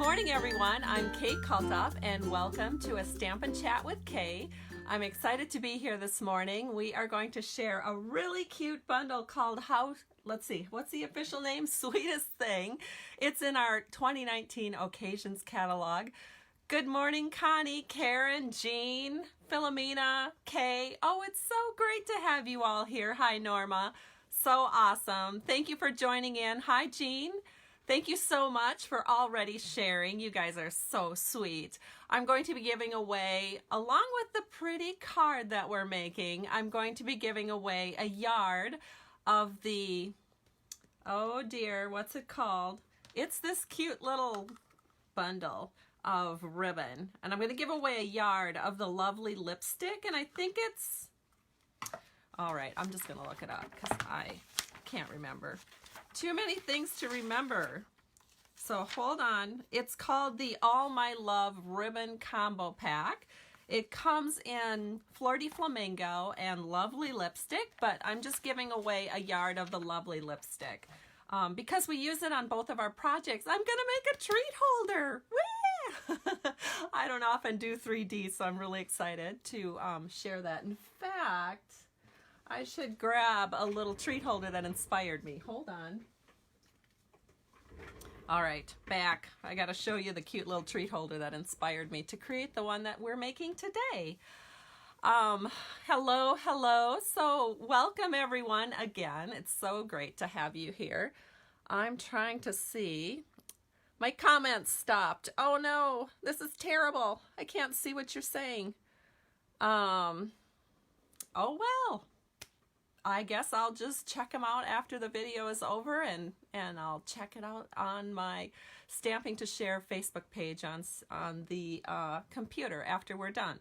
morning, everyone. I'm Kate Kalthoff, and welcome to a Stampin' Chat with Kay. I'm excited to be here this morning. We are going to share a really cute bundle called let's see, what's the official name? Sweetest Thing. It's in our 2019 Occasions catalog. Good morning, Connie, Karen, Jean, Philomena, Kay. Oh, it's so great to have you all here. Hi, Norma. So awesome. Thank you for joining in. Hi, Jean. Thank you so much for already sharing. You guys are so sweet. I'm going to be giving away, along with the pretty card that we're making, I'm going to be giving away a yard of the, oh dear, what's it called? It's this cute little bundle of ribbon. And I'm going to give away a yard of the lovely lipstick. And I think it's, all right, I'm just going to look it up because I can't remember. Too many things to remember. So hold on. It's called the All My Love Ribbon Combo Pack. It comes in Flirty Flamingo and Lovely Lipstick, but I'm just giving away a yard of the Lovely Lipstick. Because we use it on both of our projects, I'm gonna make a treat holder. Whee! I don't often do 3D, so I'm really excited to share that. In fact, I should grab a little treat holder that inspired me. Hold on. All right, back. I got to show you the cute little treat holder that inspired me to create the one that we're making today. Hello. So welcome everyone again. It's so great to have you here. I'm trying to see. My comments stopped. Oh no, this is terrible. I can't see what you're saying. Oh well. I guess I'll just check them out after the video is over, and I'll check it out on my Stamping to Share Facebook page on the computer after we're done.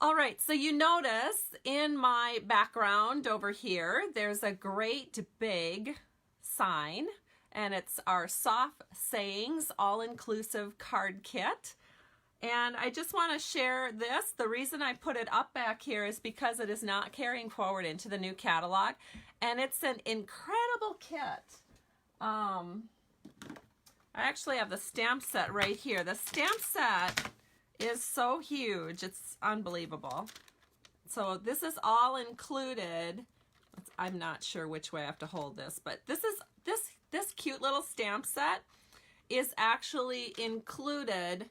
All right, so you notice in my background over here, there's a great big sign, and it's our Soft Sayings All-Inclusive Card Kit. And I just want to share this. The reason I put it up back here is because it is not carrying forward into the new catalog. And it's an incredible kit. I actually have the stamp set right here. The stamp set is so huge. It's unbelievable. So this is all included. I'm not sure which way I have to hold this, but this cute little stamp set is actually included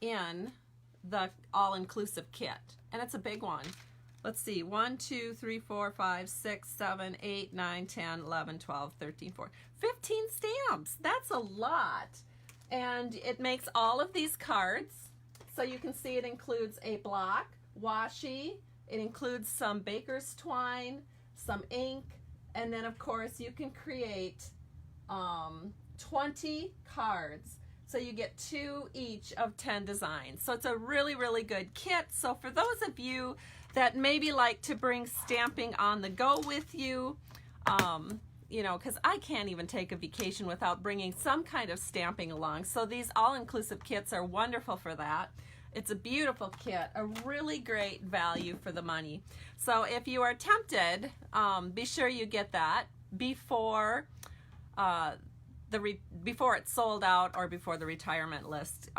in the all-inclusive kit, and it's a big one. Let's see, 1, 2, 3, 4, 5, 6, 7, 8, 9, 10, 11, 12, 13, 14, 15 stamps. That's a lot. And it makes all of these cards. So you can see it includes a block, washi, it includes some baker's twine, some ink, and then of course you can create 20 cards. So you get 2 each of 10 designs. So it's a really, really good kit. So for those of you that maybe like to bring stamping on the go with you, you know, because I can't even take a vacation without bringing some kind of stamping along. So these all-inclusive kits are wonderful for that. It's a beautiful kit, a really great value for the money. So if you are tempted, be sure you get that before before it's sold out or before the retirement list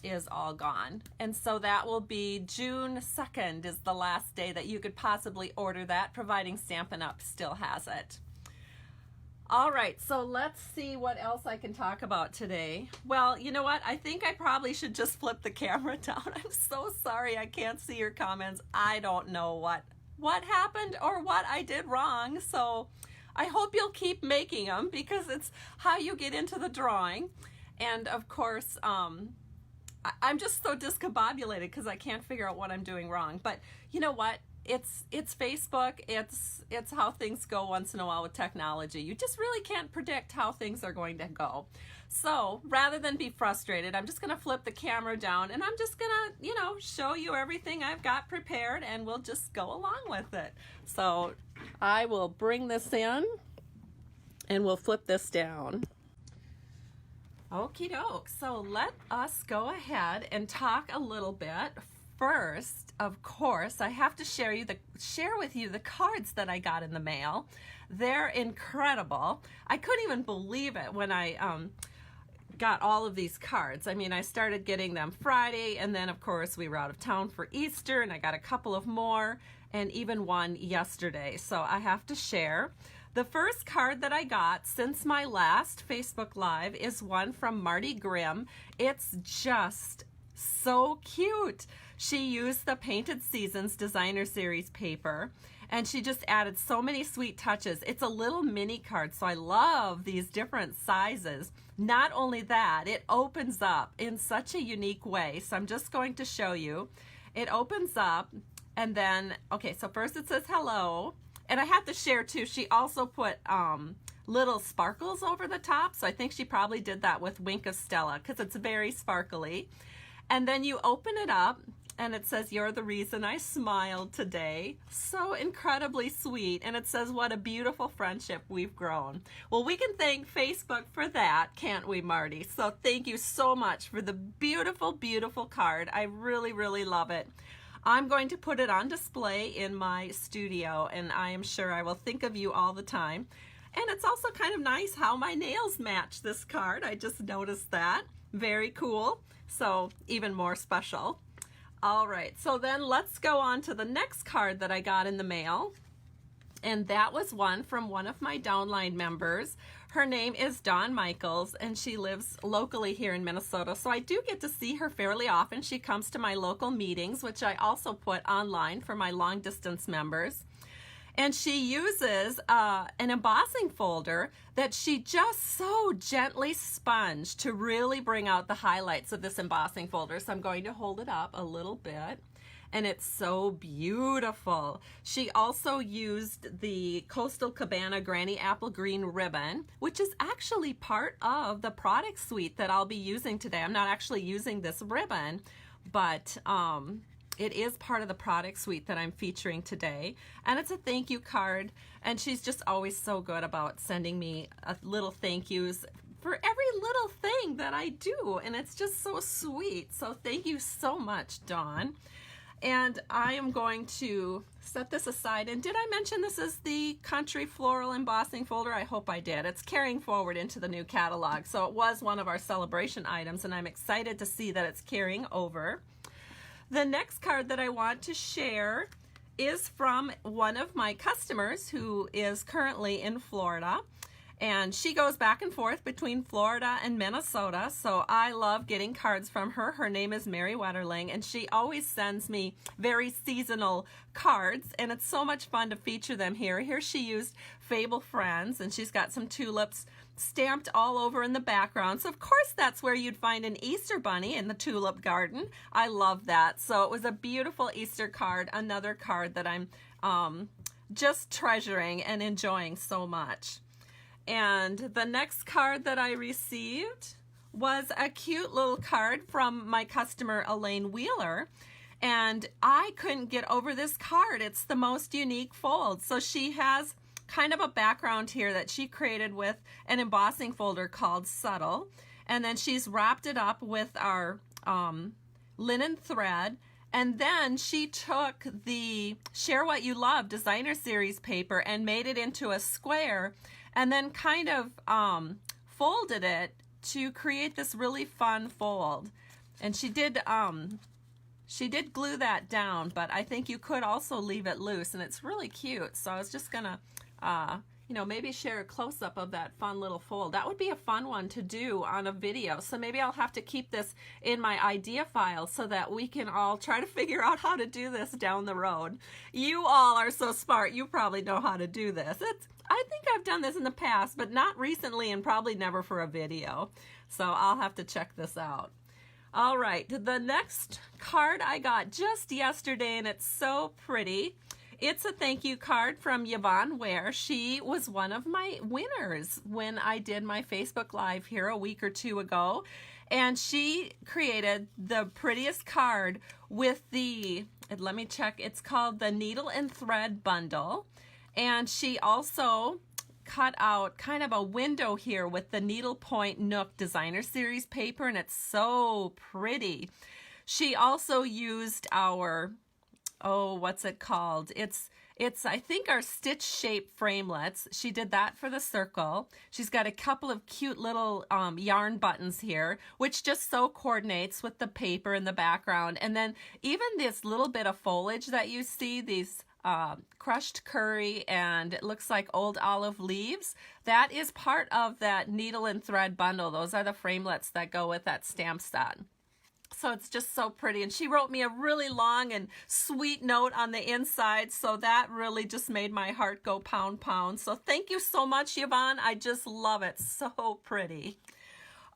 is all gone. And so that will be June 2nd is the last day that you could possibly order that, providing Stampin' Up! Still has it. All right, so let's see what else I can talk about today. Well, you know what? I think I probably should just flip the camera down. I'm so sorry I can't see your comments. I don't know what happened or what I did wrong. So I hope you'll keep making them because it's how you get into the drawing. And of course, I'm just so discombobulated because I can't figure out what I'm doing wrong. But you know what? It's Facebook. It's how things go once in a while with technology. You just really can't predict how things are going to go. So rather than be frustrated, I'm just going to flip the camera down and I'm just going to, you know, show you everything I've got prepared and we'll just go along with it. So I will bring this in and we'll flip this down. Okie doke. So let us go ahead and talk a little bit first, of course, I have to share with you the cards that I got in the mail. They're incredible. I couldn't even believe it when I got all of these cards. I mean, I started getting them Friday, and then of course we were out of town for Easter, and I got a couple of more, and even one yesterday. So I have to share. The first card that I got since my last Facebook Live is one from Marty Grimm. It's just so cute. She used the Painted Seasons Designer Series paper, and she just added so many sweet touches. It's a little mini card, so I love these different sizes. Not only that, it opens up in such a unique way. So I'm just going to show you. It opens up, and then, okay, so first it says hello. And I have to share too, she also put little sparkles over the top. So I think she probably did that with Wink of Stella because it's very sparkly. And then you open it up and it says, "You're the reason I smiled today." So incredibly sweet. And it says, "What a beautiful friendship we've grown." Well, we can thank Facebook for that, can't we, Marty? So thank you so much for the beautiful, beautiful card. I really, really love it. I'm going to put it on display in my studio, and I am sure I will think of you all the time. And it's also kind of nice how my nails match this card. I just noticed that. Very cool. So even more special. All right, so then let's go on to the next card that I got in the mail. And that was one from one of my downline members. Her name is Dawn Michaels, and she lives locally here in Minnesota. So I do get to see her fairly often. She comes to my local meetings, which I also put online for my long distance members. And she uses an embossing folder that she just so gently sponged to really bring out the highlights of this embossing folder. So I'm going to hold it up a little bit. And it's so beautiful. She also used the Coastal Cabana Granny Apple Green ribbon, which is actually part of the product suite that I'll be using today. I'm not actually using this ribbon, but it is part of the product suite that I'm featuring today. And it's a thank you card, and she's just always so good about sending me little thank yous for every little thing that I do, and it's just so sweet. So thank you so much, Dawn. And I am going to set this aside. And did I mention this is the Country Floral Embossing folder? I hope I did. It's carrying forward into the new catalog. So it was one of our celebration items, and I'm excited to see that it's carrying over. The next card that I want to share is from one of my customers who is currently in Florida. And she goes back and forth between Florida and Minnesota, so I love getting cards from her. Her name is Mary Wetterling, and she always sends me very seasonal cards, and it's so much fun to feature them here. Here she used Fable Friends, and she's got some tulips stamped all over in the background. So of course that's where you'd find an Easter bunny in the tulip garden. I love that. So it was a beautiful Easter card, another card that I'm just treasuring and enjoying so much. And the next card that I received was a cute little card from my customer Elaine Wheeler, and I couldn't get over this card. It's the most unique fold. So she has kind of a background here that she created with an embossing folder called Subtle, and then she's wrapped it up with our linen thread. And then she took the Share What You Love Designer Series paper and made it into a square, and then kind of folded it to create this really fun fold. And she did glue that down, but I think you could also leave it loose, and it's really cute. So I was just gonna maybe share a close-up of that fun little fold. That would be a fun one to do on a video. So maybe I'll have to keep this in my idea file so that we can all try to figure out how to do this down the road. You all are so smart. You probably know how to do this. I think I've done this in the past, but not recently, and probably never for a video. So I'll have to check this out. All right, the next card I got just yesterday, and it's so pretty. It's a thank you card from Yvonne Ware. She was one of my winners when I did my Facebook Live here a week or two ago. And she created the prettiest card with let me check, it's called the Needle and Thread Bundle. And she also cut out kind of a window here with the Needlepoint Nook Designer Series paper, and it's so pretty. She also used our, oh, what's it called? It's I think our stitch shape framelets. She did that for the circle. She's got a couple of cute little yarn buttons here, which just so coordinates with the paper in the background. And then even this little bit of foliage that you see, these crushed curry and it looks like old olive leaves, that is part of that needle and thread bundle. Those are the framelets that go with that stamp set. So it's just so pretty. And she wrote me a really long and sweet note on the inside. So that really just made my heart go pound, pound. So thank you so much, Yvonne. I just love it. So pretty.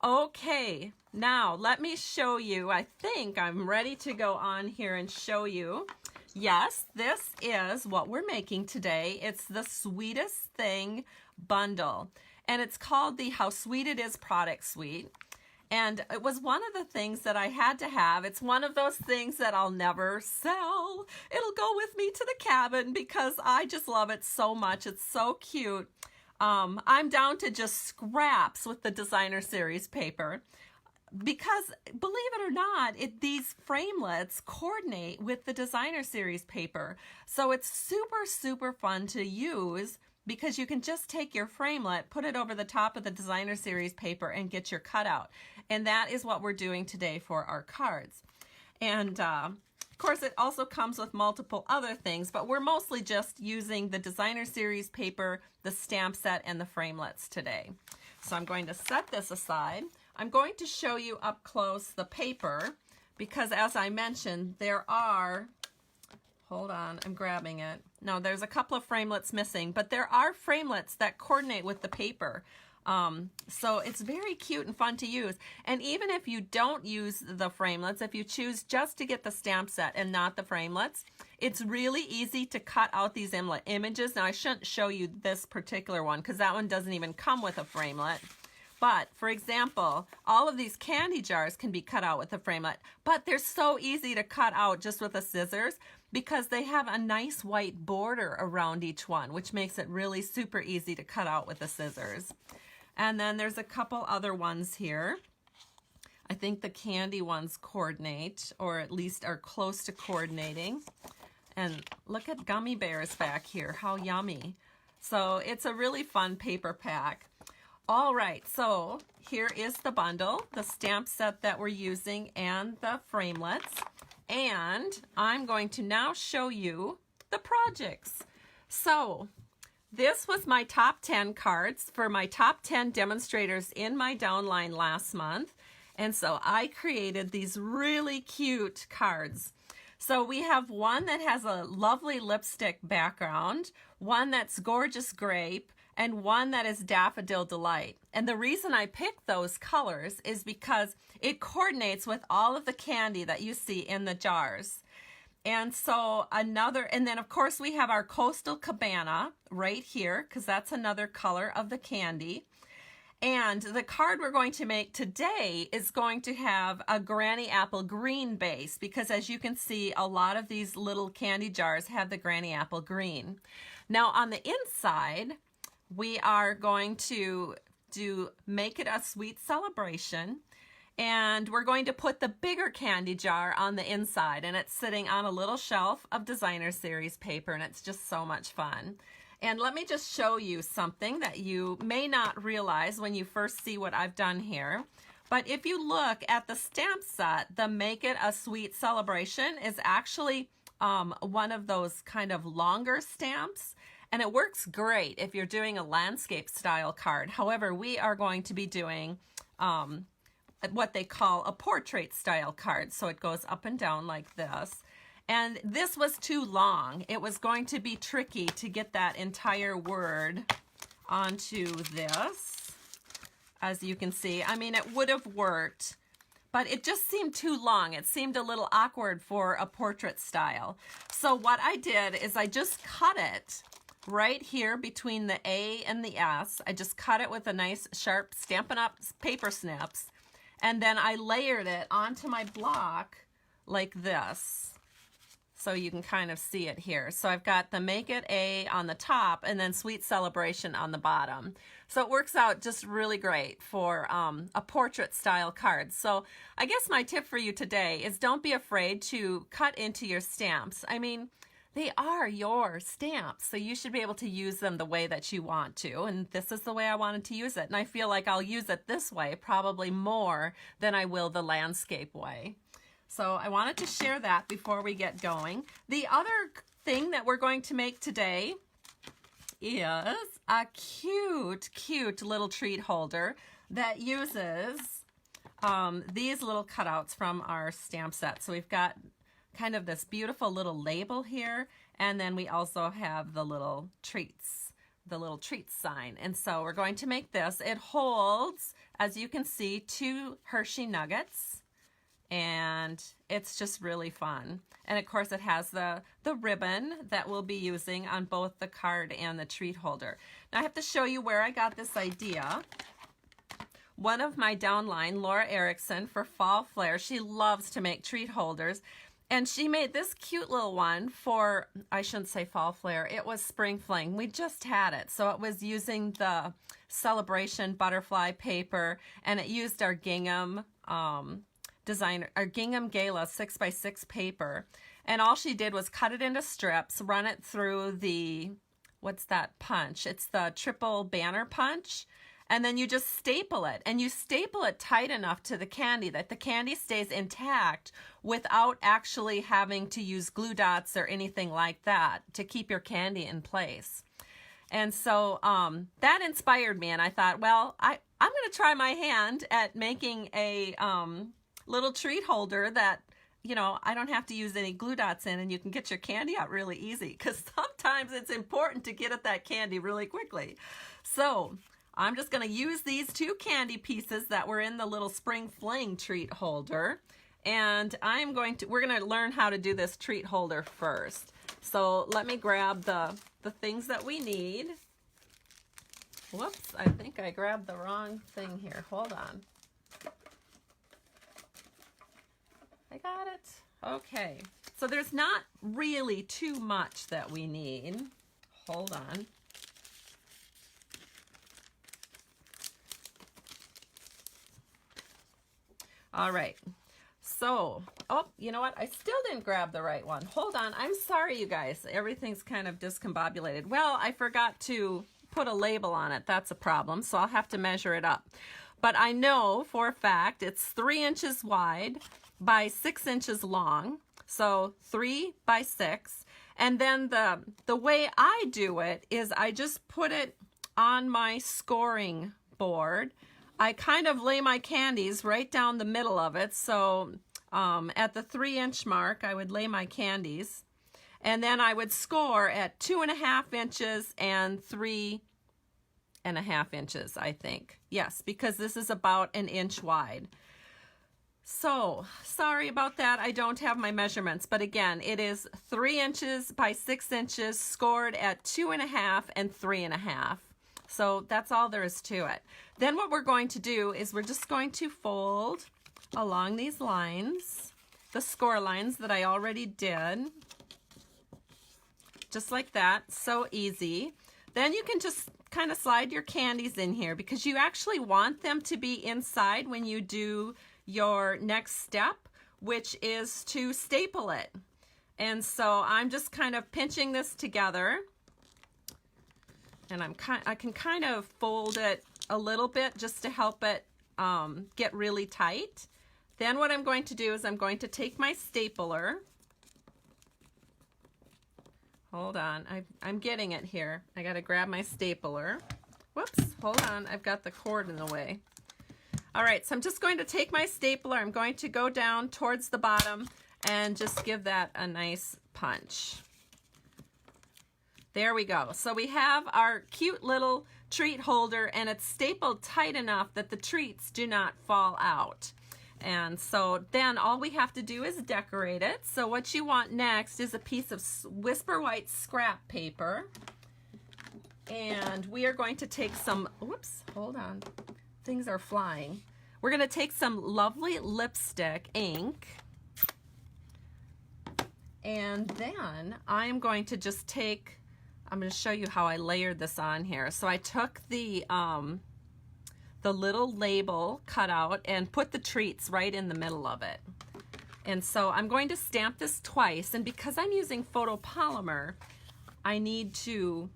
Okay, now let me show you. I think I'm ready to go on here and show you. Yes, this is what we're making today. It's the Sweetest Thing bundle. And it's called the How Sweet It Is product suite. And it was one of the things that I had to have. It's one of those things that I'll never sell. It'll go with me to the cabin because I just love it so much. It's so cute. I'm down to just scraps with the designer series paper because, believe it or not, these framelets coordinate with the designer series paper. So it's super, super fun to use because you can just take your framelit, put it over the top of the designer series paper and get your cutout. And that is what we're doing today for our cards. And of course, it also comes with multiple other things, but we're mostly just using the designer series paper, the stamp set, and the framelets today. So I'm going to set this aside. I'm going to show you up close the paper because, as I mentioned, there are, hold on, I'm grabbing it. No, there's a couple of framelets missing, but there are framelets that coordinate with the paper. So it's very cute and fun to use. And even if you don't use the framelets, if you choose just to get the stamp set and not the framelets, it's really easy to cut out these images. Now I shouldn't show you this particular one because that one doesn't even come with a framelit. But for example, all of these candy jars can be cut out with a framelit, but they're so easy to cut out just with the scissors because they have a nice white border around each one, which makes it really super easy to cut out with the scissors. And then there's a couple other ones here. I think the candy ones coordinate, or at least are close to coordinating. And look at gummy bears back here, how yummy. So it's a really fun paper pack. All right, so here is the bundle, the stamp set that we're using, and the framelets. And I'm going to now show you the projects. So this was my top 10 cards for my top 10 demonstrators in my downline last month. And so I created these really cute cards. So we have one that has a lovely lipstick background, one that's gorgeous grape, and one that is Daffodil Delight. And the reason I picked those colors is because it coordinates with all of the candy that you see in the jars. And so and then of course we have our Coastal Cabana right here, because that's another color of the candy. And the card we're going to make today is going to have a Granny Apple green base, because as you can see, a lot of these little candy jars have the Granny Apple green. Now on the inside, we are going to Make It a Sweet Celebration. And we're going to put the bigger candy jar on the inside, and it's sitting on a little shelf of designer series paper, and it's just so much fun. And let me just show you something that you may not realize when you first see what I've done here. But if you look at the stamp set, the Make It a Sweet Celebration is actually one of those kind of longer stamps. And it works great if you're doing a landscape style card. However, we are going to be doing what they call a portrait style card. So it goes up and down like this. And this was too long. It was going to be tricky to get that entire word onto this. As you can see, I mean, it would have worked, but it just seemed too long. It seemed a little awkward for a portrait style. So what I did is I just cut it right here between the A and the S. I just cut it with a nice sharp Stampin' Up paper snips. And then I layered it onto my block like this. so you can kind of see it here. So I've got the Make It A on the top and then Sweet Celebration on the bottom. So it works out just really great for a portrait style card. So I guess my tip for you today is don't be afraid to cut into your stamps. I mean, they are your stamps, so you should be able to use them the way that you want to, and this is the way I wanted to use it. And I feel like I'll use it this way probably more than I will the landscape way. So I wanted to share that before we get going. The other thing that we're going to make today is a cute little treat holder that uses these little cutouts from our stamp set. So we've got kind of this beautiful little label here, and then we also have the little treats sign. And so we're going to make this. It holds, as you can see, 2 Hershey nuggets, and it's just really fun. And of course it has the ribbon that we'll be using on both the card and the treat holder. Now I have to show you where I got this idea. One of my downline, Laura Erickson, for Fall Flair, she loves to make treat holders. And she made this cute little one for, I shouldn't say Fall Flair, it was Spring Fling. We just had it. So it was using the Celebration butterfly paper, and it used our gingham our gingham gala 6x6 paper. And all she did was cut it into strips, run it through the, what's that punch? It's the triple banner punch. And then you just staple it, and you staple it tight enough to the candy that the candy stays intact without actually having to use glue dots or anything like that to keep your candy in place. And so that inspired me, and I thought, well, I'm going to try my hand at making a little treat holder that, you know, I don't have to use any glue dots in, and you can get your candy out really easy, because sometimes it's important to get at that candy really quickly. So I'm just going to use these 2 candy pieces that were in the little Spring Fling treat holder, and we're going to learn how to do this treat holder first. So let me grab the things that we need. Whoops, I think I grabbed the wrong thing here. Hold on. I got it. Okay, so there's not really too much that we need. Hold on. All right, so, oh, you know what? I still didn't grab the right one. Hold on. I'm sorry, you guys. Everything's kind of discombobulated. Well, I forgot to put a label on it. That's a problem, so I'll have to measure it up. But I know for a fact it's 3 inches wide by 6 inches long, so 3 by 6. And then the way I do it is I just put it on my scoring board. I kind of lay my candies right down the middle of it. So at the 3-inch mark, I would lay my candies. And then I would score at 2.5 inches and 3.5 inches, I think. Yes, because this is about 1 inch wide. So sorry about that. I don't have my measurements. But again, it is 3 inches by 6 inches scored at 2.5 and 3.5. So that's all there is to it. Then what we're going to do is we're just going to fold along these lines, the score lines that I already did, just like that. So easy. Then you can just kind of slide your candies in here, because you actually want them to be inside when you do your next step, which is to staple it. And so I'm just kind of pinching this together. And I can kind of fold it a little bit just to help it get really tight. Then what I'm going to do is I'm going to take my stapler. Hold on, I'm getting it here. I got to grab my stapler. Whoops, hold on, I've got the cord in the way. All right, so I'm just going to take my stapler. I'm going to go down towards the bottom and just give that a nice punch. There we go. So we have our cute little treat holder, and it's stapled tight enough that the treats do not fall out. And so then all we have to do is decorate it. So what you want next is a piece of Whisper White scrap paper. And we are going to take some, whoops, hold on. Things are flying. We're going to take some lovely lipstick ink. And then I'm going to just take, I'm going to show you how I layered this on here. So I took the little label cutout and put the treats right in the middle of it. And so I'm going to stamp this twice, and because I'm using photopolymer, I need to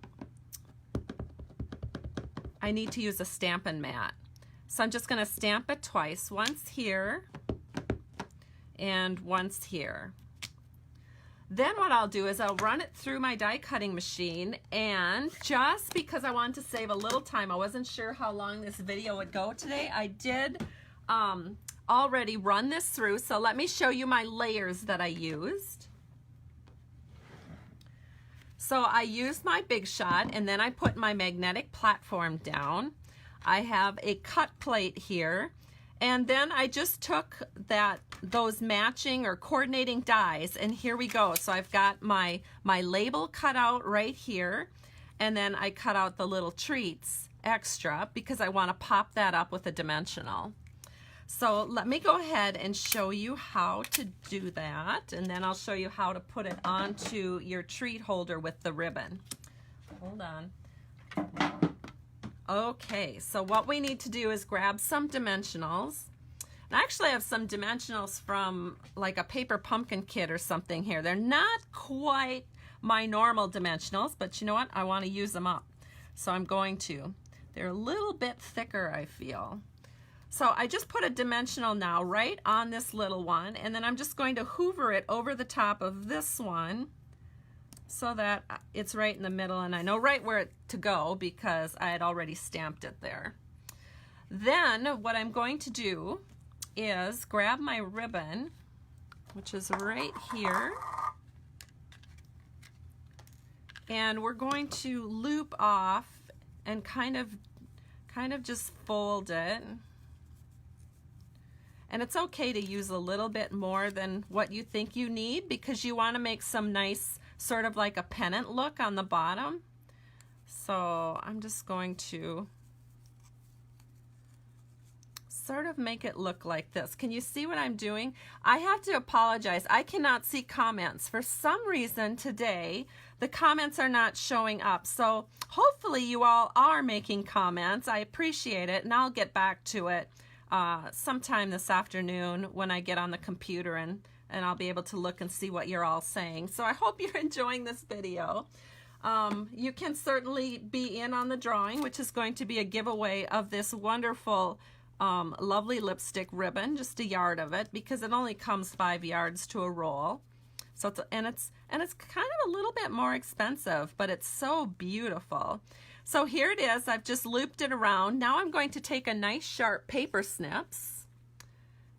use a Stampin' mat. So I'm just going to stamp it twice, once here and once here. Then what I'll do is I'll run it through my die cutting machine, and just because I wanted to save a little time, I wasn't sure how long this video would go today, I did already run this through. So let me show you my layers that I used. So I used my Big Shot, and then I put my magnetic platform down. I have a cut plate here, and then I just took those matching or coordinating dies, and here we go. So I've got my label cut out right here, and then I cut out the little treats extra because I want to pop that up with a dimensional. So let me go ahead and show you how to do that, and then I'll show you how to put it onto your treat holder with the ribbon. Hold on. Okay, so what we need to do is grab some dimensionals. And I actually have some dimensionals from like a paper pumpkin kit or something here. They're not quite my normal dimensionals, but you know what? I want to use them up. So I'm going to. They're a little bit thicker, I feel. So I just put a dimensional now right on this little one, and then I'm just going to hoover it over the top of this one so that it's right in the middle, and I know right where to go because I had already stamped it there. Then what I'm going to do is grab my ribbon, which is right here, and we're going to loop off and kind of just fold it. And it's okay to use a little bit more than what you think you need because you want to make some nice sort of like a pennant look on the bottom. So I'm just going to sort of make it look like this. Can you see what I'm doing? I have to apologize. I cannot see comments. For some reason today, the comments are not showing up. So hopefully you all are making comments. I appreciate it, and I'll get back to it sometime this afternoon when I get on the computer, and I'll be able to look and see what you're all saying. So I hope you're enjoying this video. You can certainly be in on the drawing, which is going to be a giveaway of this wonderful lovely lipstick ribbon, just a yard of it, because it only comes 5 yards to a roll. So it's kind of a little bit more expensive, but it's so beautiful. So here it is. I've just looped it around. Now I'm going to take a nice sharp paper snips,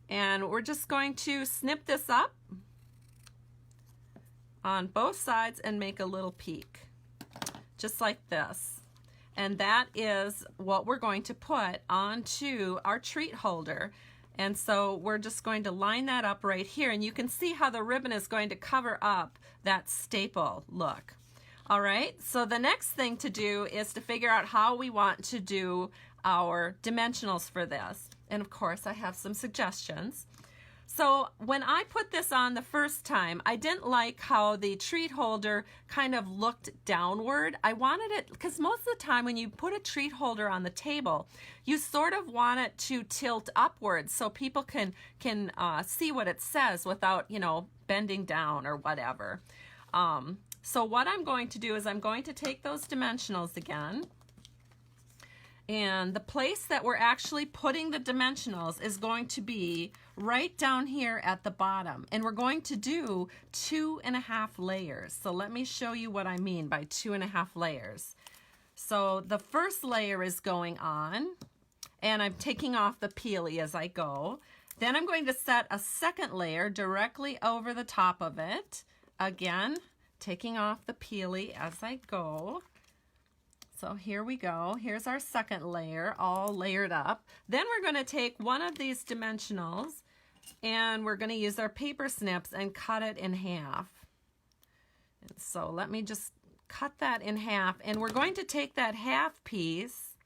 and we're just going to snip this up on both sides and make a little peak, just like this. And that is what we're going to put onto our treat holder. And so we're just going to line that up right here, and you can see how the ribbon is going to cover up that staple look. All right, so the next thing to do is to figure out how we want to do our dimensionals for this. And of course, I have some suggestions. So when I put this on the first time, I didn't like how the treat holder kind of looked downward. I wanted it, because most of the time when you put a treat holder on the table, you sort of want it to tilt upwards so people can see what it says without, you know, bending down or whatever. So what I'm going to do is I'm going to take those dimensionals again, and the place that we're actually putting the dimensionals is going to be right down here at the bottom, and we're going to do 2.5 layers. So let me show you what I mean by 2.5 layers. So the first layer is going on, and I'm taking off the peely as I go. Then I'm going to set a second layer directly over the top of it. Again, taking off the peely as I go. So here we go. Here's our second layer, all layered up. Then we're going to take one of these dimensionals, and we're going to use our paper snips and cut it in half. And so let me just cut that in half, and we're going to take that half piece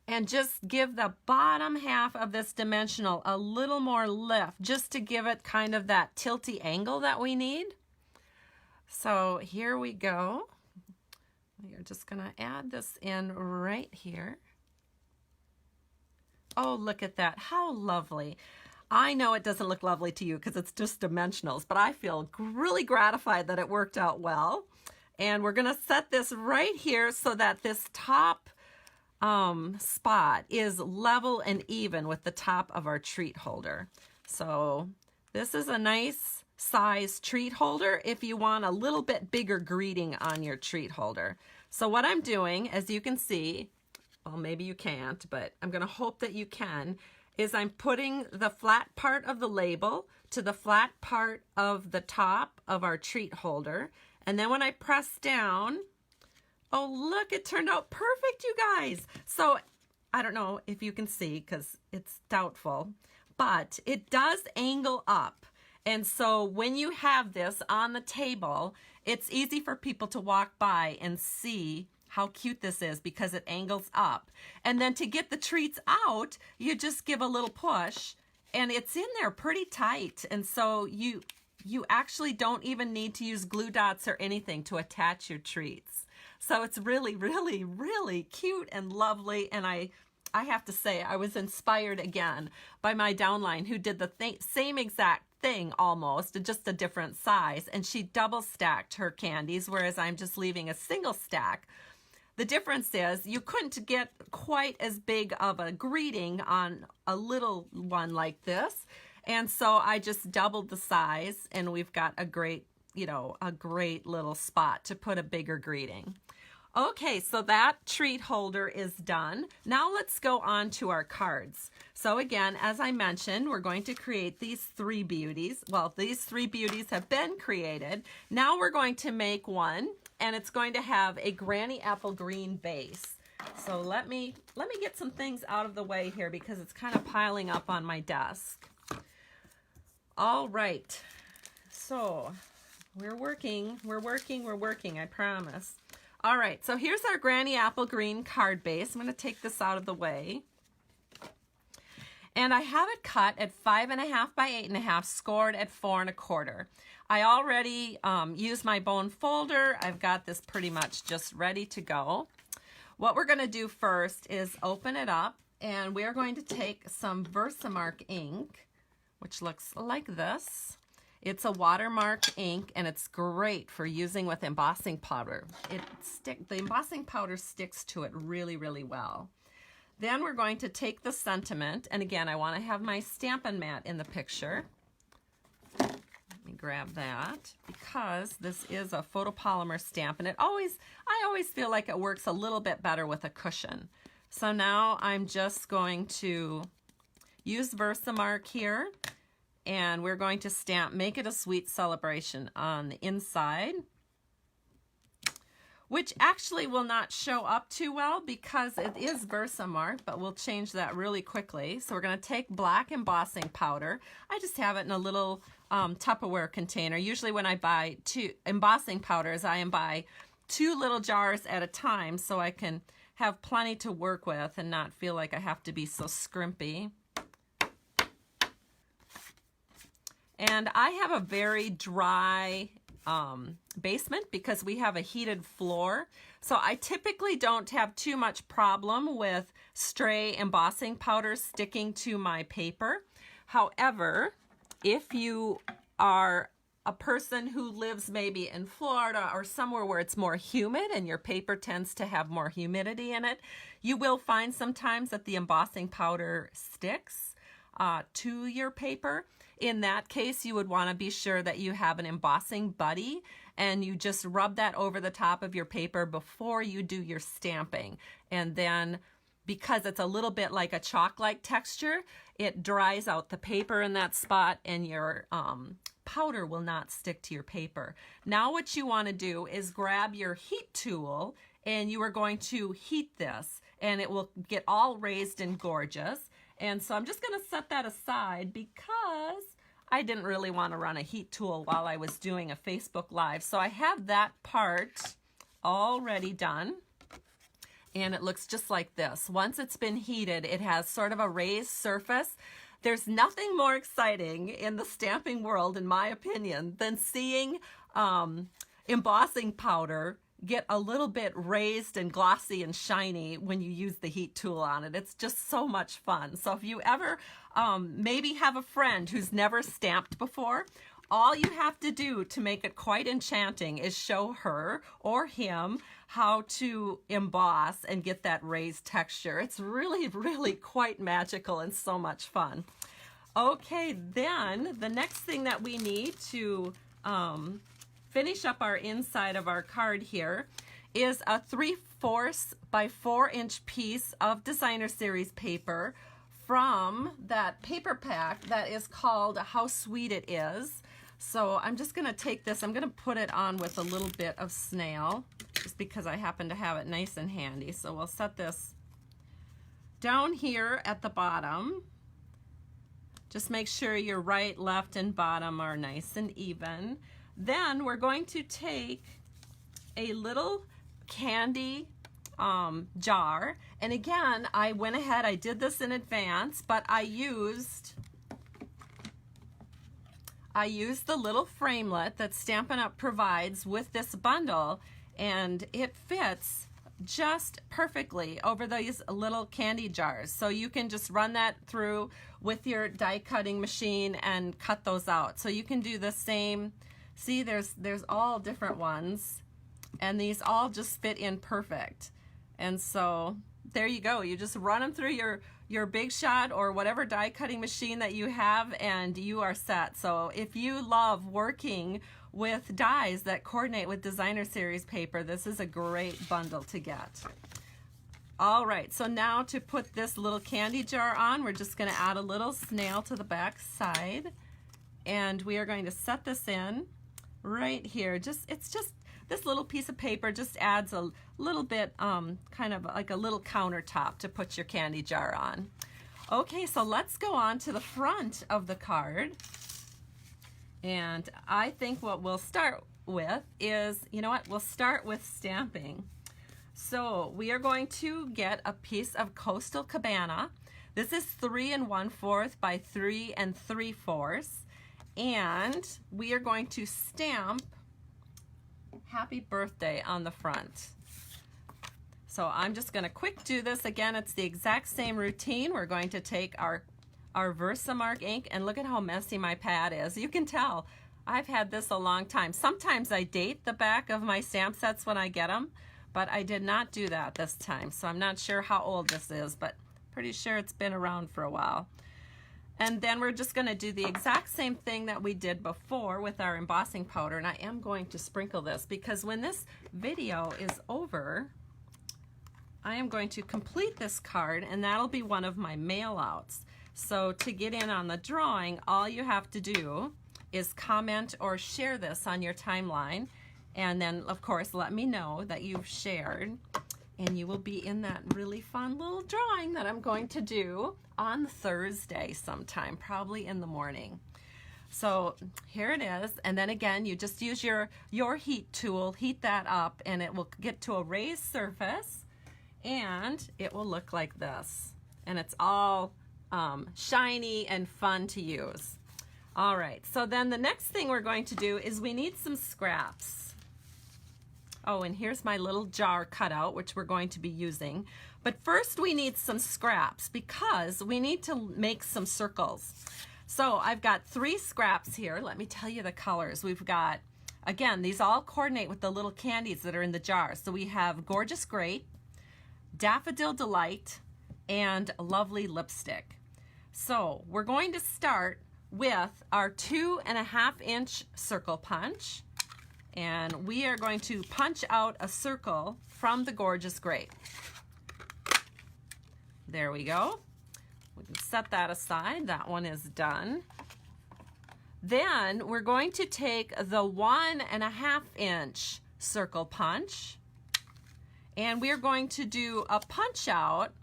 and just give the bottom half of this dimensional a little more lift, just to give it kind of that tilty angle that we need. So here we go. We are just gonna add this in right here. Oh, look at that, how lovely. I know it doesn't look lovely to you because it's just dimensionals, but I feel really gratified that it worked out well. And we're gonna set this right here so that this top spot is level and even with the top of our treat holder. So this is a nice size treat holder if you want a little bit bigger greeting on your treat holder. So what I'm doing, as you can see, well, maybe you can't, but I'm gonna hope that you can, is I'm putting the flat part of the label to the flat part of the top of our treat holder. And then when I press down, oh, look, it turned out perfect, you guys. So I don't know if you can see because it's doubtful, but it does angle up. And so when you have this on the table, it's easy for people to walk by and see how cute this is because it angles up. And then to get the treats out, you just give a little push and it's in there pretty tight. And so you actually don't even need to use glue dots or anything to attach your treats. So it's really, really, really cute and lovely. And I have to say, I was inspired again by my downline who did the same exact thing almost, just a different size. And she double stacked her candies, whereas I'm just leaving a single stack. The difference is you couldn't get quite as big of a greeting on a little one like this. And so I just doubled the size and we've got a great, a great little spot to put a bigger greeting. Okay, so that treat holder is done. Now let's go on to our cards. So again, as I mentioned, we're going to create these three beauties. Well, these three beauties have been created. Now we're going to make one, and it's going to have a granny apple green base. So let me get some things out of the way here because it's kind of piling up on my desk. All right, so we're working, I promise. All right, so here's our granny apple green card base. I'm gonna take this out of the way. And I have it cut at 5.5 by 8.5, scored at 4 1/4. I already used my bone folder. I've got this pretty much just ready to go. What we're gonna do first is open it up, and we're going to take some Versamark ink, which looks like this. It's a watermark ink, and it's great for using with embossing powder. The embossing powder sticks to it really, really well. Then we're going to take the sentiment, and again, I want to have my Stampin' mat in the picture. Let me grab that because this is a photopolymer stamp, and I always feel like it works a little bit better with a cushion. So now I'm just going to use Versamark here. And we're going to stamp Make It a Sweet Celebration on the inside, which actually will not show up too well because it is Versamark, but we'll change that really quickly. So we're going to take black embossing powder. I just have it in a little Tupperware container. Usually when I buy embossing powders, I buy 2 little jars at a time so I can have plenty to work with and not feel like I have to be so scrimpy. And I have a very dry basement because we have a heated floor. So I typically don't have too much problem with stray embossing powder sticking to my paper. However, if you are a person who lives maybe in Florida or somewhere where it's more humid and your paper tends to have more humidity in it, you will find sometimes that the embossing powder sticks to your paper. In that case, you would want to be sure that you have an embossing buddy and you just rub that over the top of your paper before you do your stamping. And then because it's a little bit like a chalk-like texture, it dries out the paper in that spot and your powder will not stick to your paper. Now what you want to do is grab your heat tool and you are going to heat this and it will get all raised and gorgeous. And so I'm just going to set that aside because I didn't really want to run a heat tool while I was doing a Facebook Live. So I have that part already done. And it looks just like this. Once it's been heated, it has sort of a raised surface. There's nothing more exciting in the stamping world, in my opinion, than seeing embossing powder get a little bit raised and glossy and shiny when you use the heat tool on it. It's just so much fun. So if you ever maybe have a friend who's never stamped before, all you have to do to make it quite enchanting is show her or him how to emboss and get that raised texture. It's really, really quite magical and so much fun. Okay, then the next thing that we need to finish up our inside of our card here is a 3/4 by 4-inch piece of Designer Series paper from that paper pack that is called How Sweet It Is. So I'm just going to take this, I'm going to put it on with a little bit of snail, just because I happen to have it nice and handy. So we'll set this down here at the bottom. Just make sure your right, left, and bottom are nice and even. Then we're going to take a little candy jar. And again, I went ahead, I did this in advance, but I used the little framelit that Stampin' Up! Provides with this bundle, and it fits just perfectly over these little candy jars. So you can just run that through with your die cutting machine and cut those out. So you can do the same. See, there's all different ones, and these all just fit in perfect. And so there you go. You just run them through your Big Shot or whatever die cutting machine that you have, and you are set. So if you love working with dies that coordinate with Designer Series paper, this is a great bundle to get. All right, so now to put this little candy jar on, we're just going to add a little snail to the back side, and we are going to set this in right here. It's just this little piece of paper just adds a little bit, kind of like a little countertop to put your candy jar on. Okay, so let's go on to the front of the card. And I think what we'll start with is, you know what, we'll start with stamping. So we are going to get a piece of Coastal Cabana. This is 3 1/4 by 3 3/4. And we are going to stamp Happy Birthday on the front. So I'm just going to quick do this. Again, it's the exact same routine. We're going to take our Versamark ink, and look at how messy my pad is. You can tell I've had this a long time. Sometimes I date the back of my stamp sets when I get them, but I did not do that this time. So I'm not sure how old this is, but pretty sure it's been around for a while. And then we're just going to do the exact same thing that we did before with our embossing powder. And I am going to sprinkle this because when this video is over, I am going to complete this card, and that'll be one of my mail outs. So to get in on the drawing, all you have to do is comment or share this on your timeline, and then of course let me know that you've shared, and you will be in that really fun little drawing that I'm going to do on Thursday sometime, probably in the morning. So here it is, and then again you just use your heat tool, heat that up, and it will get to a raised surface, and it will look like this, and it's all shiny and fun to use. All right, so then the next thing we're going to do is we need some scraps. Oh, and here's my little jar cutout, which we're going to be using. But first we need some scraps because we need to make some circles. So I've got 3 scraps here. Let me tell you the colors. We've got, again, these all coordinate with the little candies that are in the jar. So we have Gorgeous Great, Daffodil Delight, and Lovely Lipstick. So we're going to start with our 2 1/2 inch circle punch, and we are going to punch out a circle from the Gorgeous Great. There we go. We can set that aside. That one is done. Then we're going to take the 1 1/2 inch circle punch, and we're going to do a punch out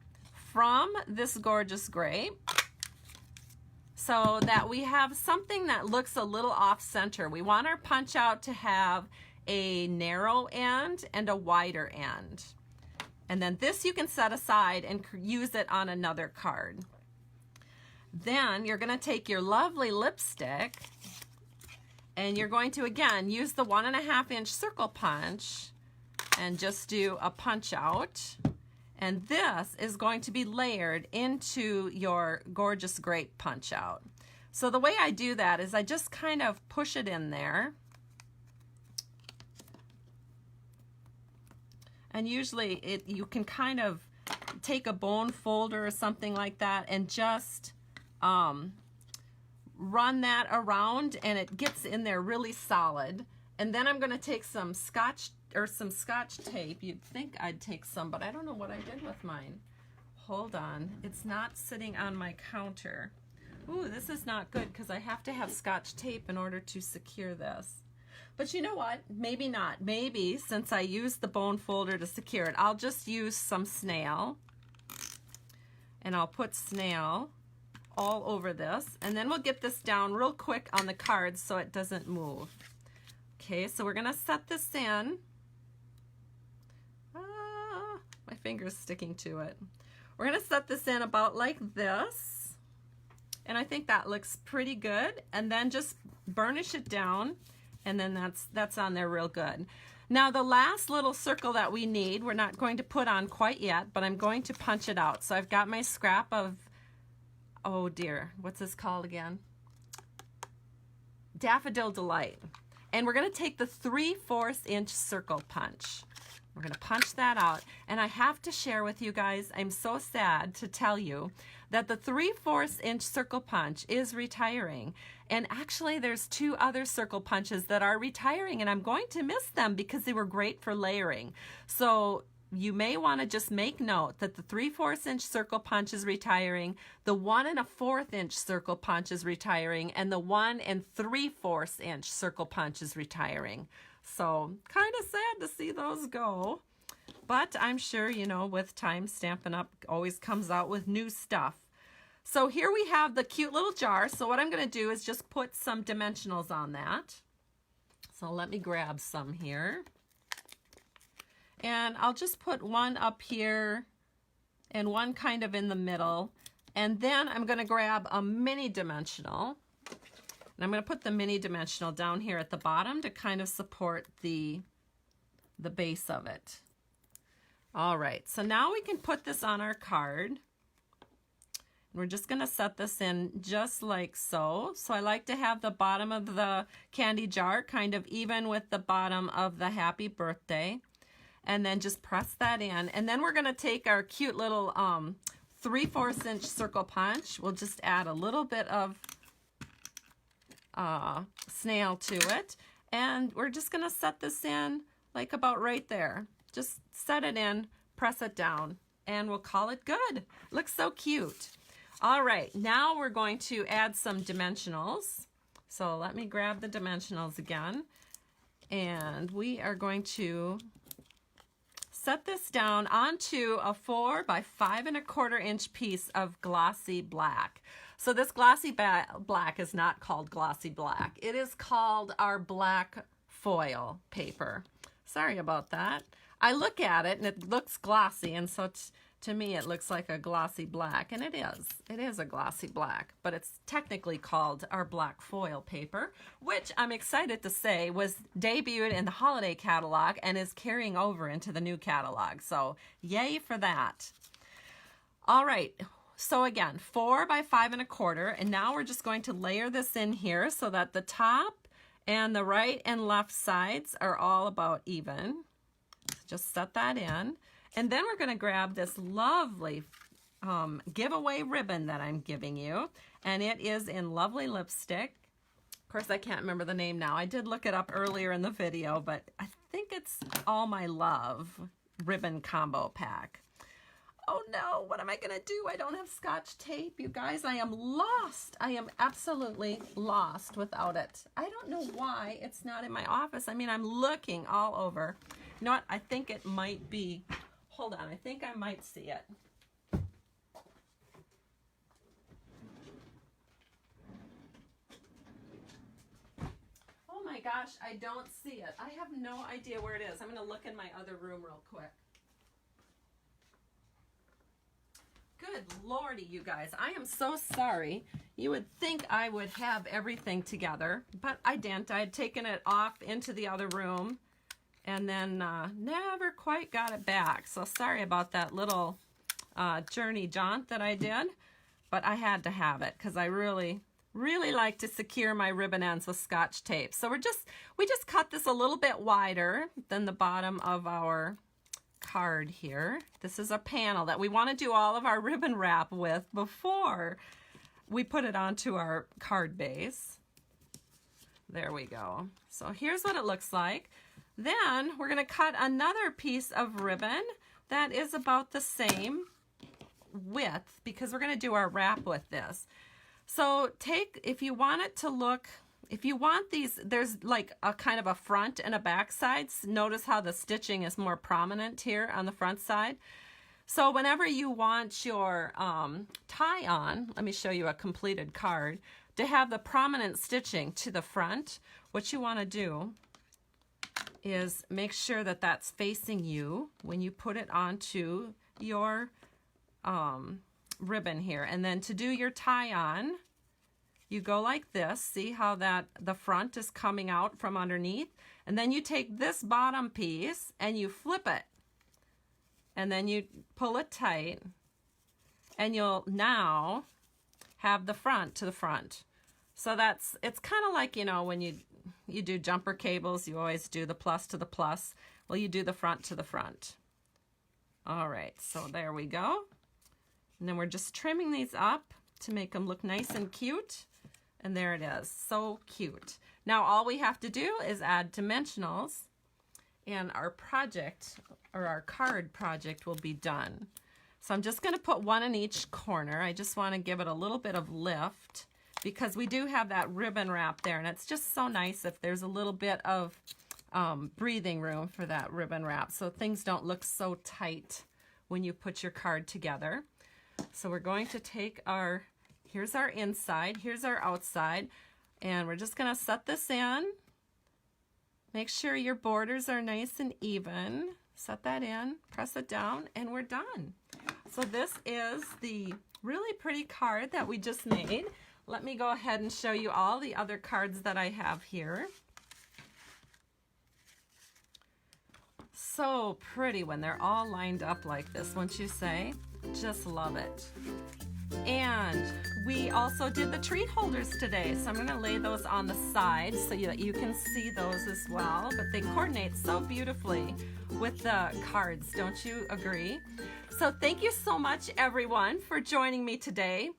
from this Gorgeous Great so that we have something that looks a little off center. We want our punch out to have a narrow end and a wider end. And then this you can set aside and use it on another card. Then you're going to take your Lovely Lipstick, And you're going to, again, use the 1.5 inch circle punch and just do a punch out. And this is going to be layered into your gorgeous grape punch out. So the way I do that is I just kind of push it in there. And usually you can kind of take a bone folder or something like that and just run that around, and it gets in there really solid. And then I'm going to take some scotch tape. You'd think I'd take some, but I don't know what I did with mine. Hold on, it's not sitting on my counter. Ooh, this is not good because I have to have scotch tape in order to secure this. But you know what? Maybe not. Maybe since I used the bone folder to secure it, I'll just use some snail. And I'll put snail all over this. And then we'll get this down real quick on the cards so it doesn't move. Okay, so we're going to set this in. My finger's sticking to it. We're going to set this in about like this. And I think that looks pretty good. And then just burnish it down. And then that's on there real good. Now the last little circle that we need, we're not going to put on quite yet, but I'm going to punch it out. So I've got my scrap of, oh dear, what's this called again? Daffodil Delight. And we're going to take the 3/4 inch circle punch. We're going to punch that out. And I have to share with you guys, I'm so sad to tell you that the 3/4 inch circle punch is retiring. And actually there's 2 other circle punches that are retiring, and I'm going to miss them because they were great for layering. So you may want to just make note that the 3/4 inch circle punch is retiring, the 1 1/4 inch circle punch is retiring, and the 1 3/4 inch circle punch is retiring. So kind of sad to see those go. But I'm sure, you know, with time, Stampin' Up! Always comes out with new stuff. So here we have the cute little jar. So what I'm going to do is just put some dimensionals on that. So let me grab some here. And I'll just put one up here and one kind of in the middle. And then I'm going to grab a mini dimensional. And I'm going to put the mini dimensional down here at the bottom to kind of support the base of it. All right, so now we can put this on our card. We're just going to set this in just like so. So I like to have the bottom of the candy jar kind of even with the bottom of the happy birthday. And then just press that in. And then we're going to take our cute little 3/4 inch circle punch. We'll just add a little bit of snail to it. And we're just going to set this in like about right there. Just set it in, press it down, and we'll call it good. Looks so cute. All right, now we're going to add some dimensionals. So let me grab the dimensionals again. And we are going to set this down onto a 4 by 5 1/4 inch piece of glossy black. So this glossy black is not called glossy black. It is called our black foil paper. Sorry about that. I look at it and it looks glossy, and so to me it looks like a glossy black, and it is. It is a glossy black, but it's technically called our black foil paper, which I'm excited to say was debuted in the holiday catalog and is carrying over into the new catalog. So yay for that. All right, so again, 4 by 5 1/4, and now we're just going to layer this in here so that the top and the right and left sides are all about even. Just set that in. And then we're going to grab this lovely giveaway ribbon that I'm giving you. And it is in lovely lipstick. Of course, I can't remember the name now. I did look it up earlier in the video, but I think it's All My Love ribbon combo pack. Oh no, what am I going to do? I don't have Scotch tape, you guys. I am lost. I am absolutely lost without it. I don't know why it's not in my office. I mean, I'm looking all over. You know what? I think it might be, hold on, I think I might see it. Oh my gosh, I don't see it. I have no idea where it is. I'm going to look in my other room real quick. Good Lordy, you guys. I am so sorry. You would think I would have everything together, but I didn't. I had taken it off into the other room and then never quite got it back. So sorry about that little journey jaunt that I did, but I had to have it because I really like to secure my ribbon ends with Scotch tape. So we just cut this a little bit wider than the bottom of our card here. This is a panel that we want to do all of our ribbon wrap with before we put it onto our card base. There we go. So here's what it looks like. Then we're going to cut another piece of ribbon that is about the same width because we're going to do our wrap with this. So if you want it to look, if you want these, there's like a kind of a front and a back side. Notice how the stitching is more prominent here on the front side. So whenever you want your tie on, let me show you a completed card, to have the prominent stitching to the front, what you want to do is make sure that that's facing you when you put it onto your ribbon here. And then to do your tie on, you go like this. See how that the front is coming out from underneath? And then you take this bottom piece and you flip it. And then you pull it tight, and you'll now have the front to the front. So it's kind of like, you know, when you do jumper cables, you always do the plus to the plus. Well, you do the front to the front. All right, so there we go. And then we're just trimming these up to make them look nice and cute. And there it is, so cute. Now all we have to do is add dimensionals, and our project, or our card project, will be done. So I'm just going to put one in each corner. I just want to give it a little bit of lift because we do have that ribbon wrap there, and it's just so nice if there's a little bit of breathing room for that ribbon wrap so things don't look so tight when you put your card together. So we're going to take here's our inside, here's our outside, and we're just going to set this in. Make sure your borders are nice and even. Set that in, press it down, and we're done. So this is the really pretty card that we just made. Let me go ahead and show you all the other cards that I have here. So pretty when they're all lined up like this, wouldn't you say? Just love it. And we also did the treat holders today, so I'm going to lay those on the side so that you can see those as well. But they coordinate so beautifully with the cards, don't you agree? So thank you so much, everyone, for joining me today.